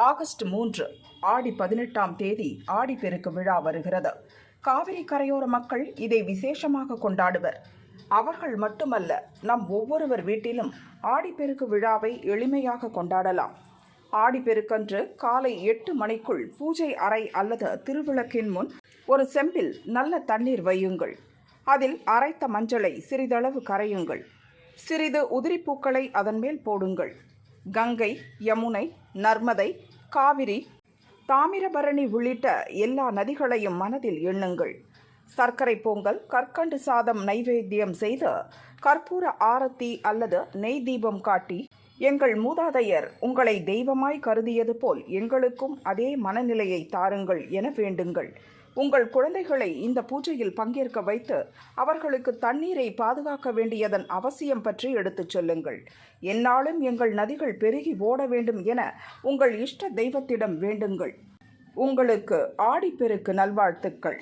August 3 ஆடி 18ஆம் தேதி ஆடிப்பெருக்கு விழா வருகிறது. காவிரி கரையோர மக்கள் இதை விசேஷமாக கொண்டாடுவர். அவர்கள் மட்டுமல்ல, நம் ஒவ்வொருவர் வீட்டிலும் ஆடிப்பெருக்கு விழாவை எளிமையாக கொண்டாடலாம். ஆடிப்பெருக்கன்று காலை 8 மணிக்குள் பூஜை அறை அல்லது திருவிளக்கின் முன் ஒரு செம்பில் நல்ல தண்ணீர் வையுங்கள். அதில் அரைத்த மஞ்சளை சிறிதளவு கரையுங்கள். சிறிது உதிரிப்பூக்களை அதன் மேல் போடுங்கள். கங்கை, யமுனை, நர்மதை, காவிரி, தாமிரபரணி உள்ளிட்ட எல்லா நதிகளையும் மனதில் எண்ணுங்கள். சர்க்கரை பொங்கல், கற்கண்டு சாதம் நைவேத்தியம் செய்து கற்பூர ஆரத்தி அல்லது நெய் தீபம் காட்டி, எங்கள் மூதாதையர் உங்களை தெய்வமாய் கருதியது போல் எங்களுக்கும் அதே மனநிலையை தாருங்கள் என வேண்டுங்கள். உங்கள் குழந்தைகளை இந்த பூஜையில் பங்கேற்க வைத்து அவர்களுக்கு தண்ணீரை பாதுகாக்க வேண்டியதன் அவசியம் பற்றி எடுத்துச் சொல்லுங்கள். எந்நாளும் எங்கள் நதிகள் பெருகி ஓட வேண்டும் என உங்கள் இஷ்ட தெய்வத்திடம் வேண்டுங்கள். உங்களுக்கு ஆடிப்பெருக்கு நல்வாழ்த்துக்கள்.